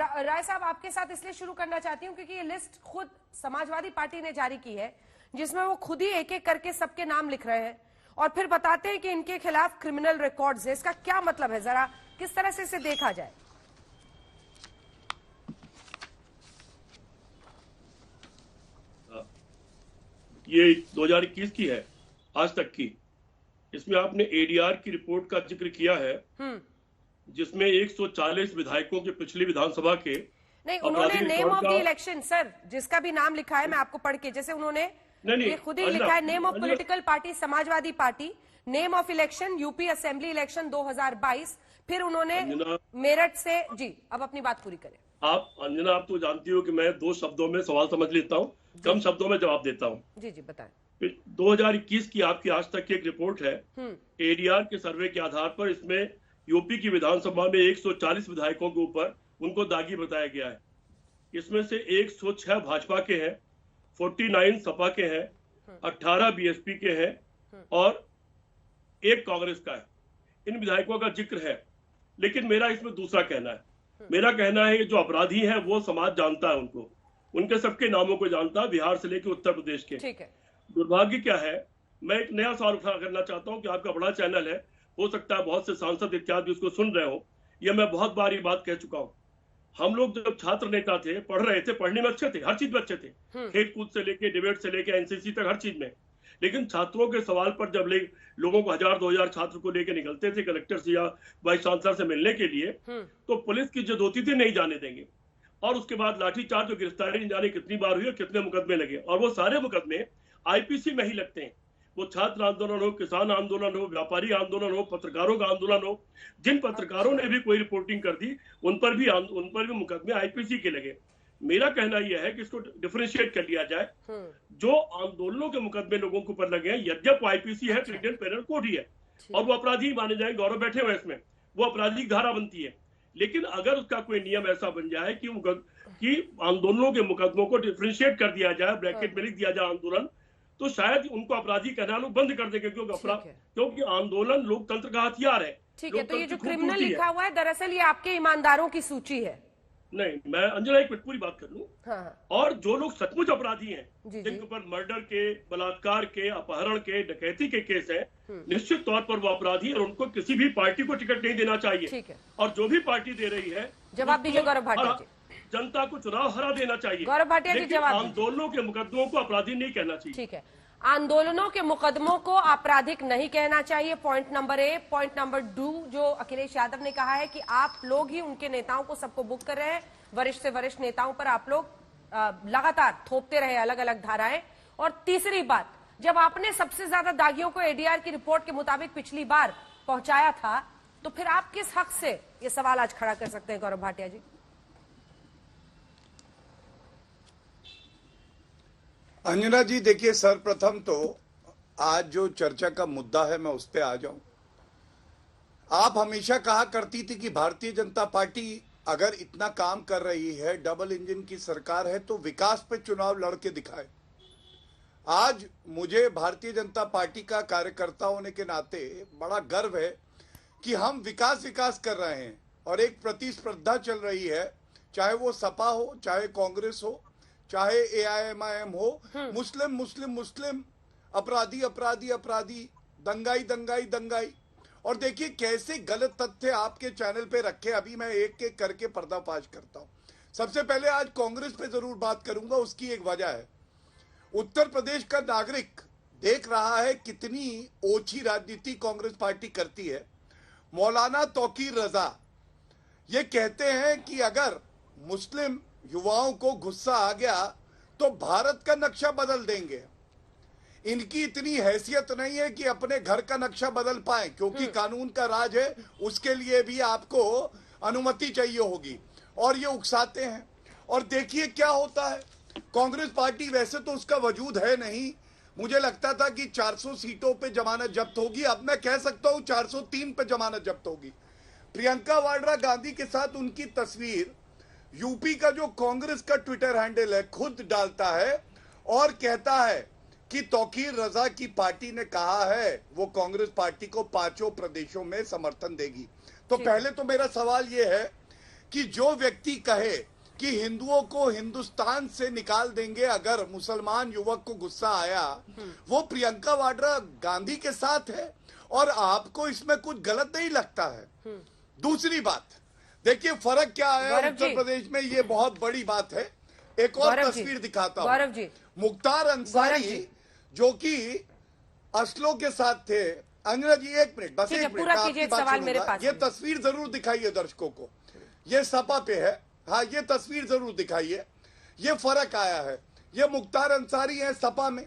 राय साहब, आपके साथ इसलिए शुरू करना चाहती हूँ क्योंकि ये लिस्ट खुद समाजवादी पार्टी ने जारी की है, जिसमें वो खुद ही एक एक करके सबके नाम लिख रहे हैं और फिर बताते हैं कि इनके खिलाफ क्रिमिनल रिकॉर्ड्स है। इसका क्या मतलब है, जरा किस तरह से इसे देखा जाए? ये 2021 की है, आज तक की। इसमें आपने एडीआर की रिपोर्ट का जिक्र किया है, जिसमें 140 विधायकों के पिछली विधानसभा के नहीं, उन्होंने name of the election, sir, जिसका भी नाम लिखा है, मैं आपको पढ़ के, जैसे उन्होंने ये खुद ही लिखा है, name of political party Samajwadi party, name of election UP assembly election 2022, फिर उन्होंने मेरठ से। जी, अब अपनी बात पूरी करें। आप अंजना, आप तो जानती हो कि मैं 2 शब्दों में सवाल समझ लेता हूँ, कम शब्दों में जवाब देता हूँ। जी जी, बताएं। 2021 की आपकी आज तक की एक रिपोर्ट है, एडीआर के सर्वे के आधार पर। इसमें यूपी की विधानसभा में 140 विधायकों के ऊपर उनको दागी बताया गया है। इसमें से 106 भाजपा के हैं, 49 सपा के हैं, 18 बीएसपी के हैं और 1 कांग्रेस का है। इन विधायकों का जिक्र है, लेकिन मेरा इसमें दूसरा कहना है। मेरा कहना है कि जो अपराधी हैं वो समाज जानता है उनको, उनके सबके नामों को जानता है, बिहार से लेकर उत्तर प्रदेश के। ठीक है। दुर्भाग्य क्या है, मैं एक नया सवाल उठा करना चाहता हूं कि आपका बड़ा चैनल है, हो सकता है बहुत से सांसद इत्यादि उसको सुन रहे हो। यह मैं बहुत बार ये बात कह चुका हूं। हम लोग जब छात्र नेता थे, पढ़ रहे थे, पढ़ने में अच्छे थे, हर चीज में अच्छे थे, खेल कूद से लेके डिबेट से लेके एनसीसी तक, हर चीज में। लेकिन छात्रों के सवाल पर जब लोगों को 1000-2000 छात्र को लेकर निकलते थे कलेक्टर से या वाइस चांसलर से मिलने के लिए, तो पुलिस की जो होती थी नहीं जाने देंगे। और उसके बाद लाठीचार्ज और गिरफ्तारी जाने कितनी बार हुई और कितने मुकदमे लगे, और वो सारे मुकदमे आईपीसी में ही लगते हैं। वो छात्र आंदोलन हो, किसान आंदोलन हो, व्यापारी आंदोलन हो, पत्रकारों का आंदोलन हो, जिन पत्रकारों ने भी कोई रिपोर्टिंग कर दी उन पर भी मुकदमे आईपीसी के लगे। मेरा कहना यह है कि इसको डिफरेंशिएट कर लिया जाए। जो आंदोलनों के मुकदमे लोगों के ऊपर लगे हैं, यद्यप आईपीसी है तो इंडियन पेनल कोड ही है और वो अपराधी माने जाएंगे, गौरव बैठे हुए इसमें, वो आपराधिक धारा बनती है। लेकिन अगर उसका कोई नियम ऐसा बन जाए कि आंदोलनों के मुकदमों को डिफरेंशिएट कर दिया जाए, ब्रैकेट में लिख दिया जाए आंदोलन, तो शायद उनको अपराधी कहना लोग बंद कर देंगे, क्योंकि आंदोलन लोकतंत्र का हथियार है। ठीक है, तो ये जो क्रिमिनल लिखा हुआ है, दरअसल ये आपके ईमानदारों की सूची है। नहीं, मैं अंजना एक मिनट पूरी बात कर लूं। हाँ। और जो लोग सचमुच अपराधी हैं, जिनके ऊपर मर्डर के, बलात्कार के, अपहरण के, डकैती के केस हैं, निश्चित तौर पर वो अपराधी, और उनको किसी भी पार्टी को टिकट नहीं देना चाहिए। ठीक है। और जो भी पार्टी दे रही है, जवाब दीजिए गौरव भाटिया जी। जनता को चुनाव हरा देना चाहिए। गौरव भाटिया जी, जवाब। आंदोलनों के मुकदमों को अपराधी नहीं कहना चाहिए। ठीक है, आंदोलनों के मुकदमों को आपराधिक नहीं कहना चाहिए, पॉइंट नंबर 1। पॉइंट नंबर 2, जो अखिलेश यादव ने कहा है कि आप लोग ही उनके नेताओं को सबको बुक कर रहे हैं, वरिष्ठ से वरिष्ठ नेताओं पर आप लोग लगातार थोपते रहे अलग अलग धाराएं। और तीसरी बात, जब आपने सबसे ज्यादा दागियों को एडीआर की रिपोर्ट के मुताबिक पिछली बार पहुंचाया था, तो फिर आप किस हक से ये सवाल आज खड़ा कर सकते हैं, गौरव भाटिया जी? अंजना जी, देखिए, सर्वप्रथम तो आज जो चर्चा का मुद्दा है, मैं उस पर आ जाऊं। आप हमेशा कहा करती थी कि भारतीय जनता पार्टी अगर इतना काम कर रही है, डबल इंजन की सरकार है, तो विकास पे चुनाव लड़के दिखाए। आज मुझे भारतीय जनता पार्टी का कार्यकर्ता होने के नाते बड़ा गर्व है कि हम विकास कर रहे हैं और एक प्रतिस्पर्धा चल रही है, चाहे वो सपा हो, चाहे कांग्रेस हो, चाहे एआईएमआईएम हो, मुस्लिम, अपराधी, दंगाई। और देखिए कैसे गलत तथ्य आपके चैनल पे रखे। अभी मैं एक एक करके पर्दाफाश करता हूं। सबसे पहले आज कांग्रेस पे जरूर बात करूंगा, उसकी एक वजह है। उत्तर प्रदेश का नागरिक देख रहा है कितनी ओछी राजनीति कांग्रेस पार्टी करती है। मौलाना तौकीर रजा ये कहते हैं कि अगर मुस्लिम युवाओं को गुस्सा आ गया तो भारत का नक्शा बदल देंगे। इनकी इतनी हैसियत नहीं है कि अपने घर का नक्शा बदल पाए, क्योंकि कानून का राज है, उसके लिए भी आपको अनुमति चाहिए होगी, और ये उकसाते हैं। और देखिए क्या होता है, कांग्रेस पार्टी वैसे तो उसका वजूद है नहीं। मुझे लगता था कि 400 सीटों पे जमानत जब्त होगी, अब मैं कह सकता हूं 403 पे जमानत जब्त होगी। प्रियंका वाड्रा गांधी के साथ उनकी तस्वीर यूपी का जो कांग्रेस का ट्विटर हैंडल है खुद डालता है और कहता है कि तौकीर रजा की पार्टी ने कहा है वो कांग्रेस पार्टी को 5 प्रदेशों में समर्थन देगी। तो पहले तो मेरा सवाल ये है कि जो व्यक्ति कहे कि हिंदुओं को हिंदुस्तान से निकाल देंगे अगर मुसलमान युवक को गुस्सा आया, वो प्रियंका वाड्रा गांधी के साथ है और आपको इसमें कुछ गलत नहीं लगता है। दूसरी बात, देखिए फर्क क्या आया उत्तर प्रदेश में, ये बहुत बड़ी बात है। एक और तस्वीर दिखाता हूं। मुख्तार अंसारी जो कि असलो के साथ थे। अंजना जी एक मिनट, बस एक मिनट, आपकी बात सुनूंगा। ये तस्वीर जरूर दिखाइए दर्शकों को, ये सपा पे है। हाँ, ये तस्वीर जरूर दिखाइए। ये फर्क आया है। ये मुख्तार अंसारी है सपा में,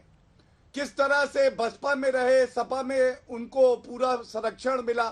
किस तरह से बसपा में रहे, सपा में उनको पूरा संरक्षण मिला,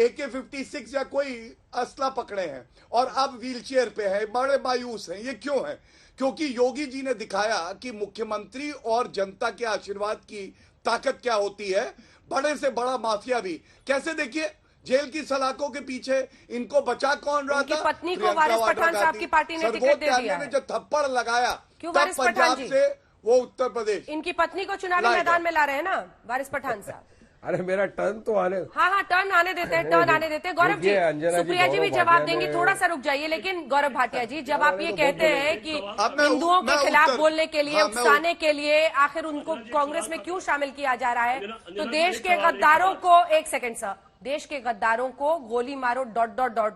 AK-56 या कोई असला पकड़े हैं और अब व्हीलचेयर पे है, बड़े मायूस हैं। ये क्यों है? क्योंकि योगी जी ने दिखाया कि मुख्यमंत्री और जनता के आशीर्वाद की ताकत क्या होती है। बड़े से बड़ा माफिया भी कैसे, देखिए जेल की सलाखों के पीछे इनको बचा कौन रहा था? पत्नी को वारिस पठान साहब की पार्टी ने टिकट दे दिया है। जो थप्पड़ लगाया क्यों तब वारिस पठान पंजाब जी? से वो उत्तर प्रदेश, इनकी पत्नी को चुनावी मैदान में ला रहे हैं ना वारिस पठान साहब। अरे मेरा टर्न तो आने, हाँ टर्न आने देते हैं, टर्न आने देते हैं। गौरव जी, सुप्रिया जी भी जवाब देंगी, थोड़ा सा रुक जाइए। लेकिन गौरव भाटिया जी, जब आप ये कहते हैं कि हिंदुओं के खिलाफ बोलने के लिए, उकसाने के लिए आखिर उनको कांग्रेस में क्यों शामिल किया जा रहा है, तो देश के गद्दारों को, एक सेकंड सर, देश के गद्दारों को गोली मारो ...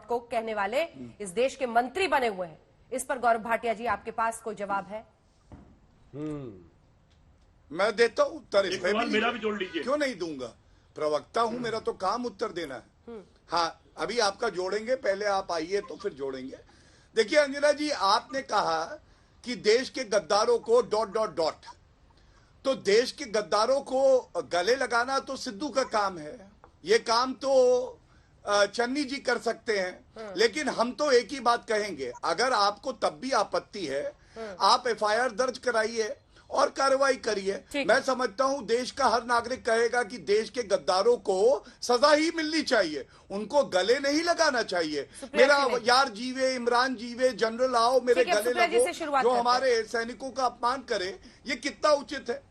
को कहने वाले इस देश के मंत्री बने हुए हैं। इस पर गौरव भाटिया जी आपके पास कोई जवाब है? मैं देता हूं उत्तर, मेरा भी जोड़ लीजिए। क्यों नहीं दूंगा, प्रवक्ता हूं, मेरा तो काम उत्तर देना है। हाँ, अभी आपका जोड़ेंगे, पहले आप आइए तो फिर जोड़ेंगे। देखिए अंजना जी, आपने कहा कि देश के गद्दारों को ... तो देश के गद्दारों को गले लगाना तो सिद्धू का काम है, ये काम तो चन्नी जी कर सकते हैं। लेकिन हम तो एक ही बात कहेंगे, अगर आपको तब भी आपत्ति है, आप FIR दर्ज कराइए और कार्रवाई करिए। मैं समझता हूं देश का हर नागरिक कहेगा कि देश के गद्दारों को सजा ही मिलनी चाहिए, उनको गले नहीं लगाना चाहिए। मेरा यार जीवे, इमरान जीवे, जनरल आओ मेरे गले लगो, जो हमारे सैनिकों का अपमान करे, ये कितना उचित है?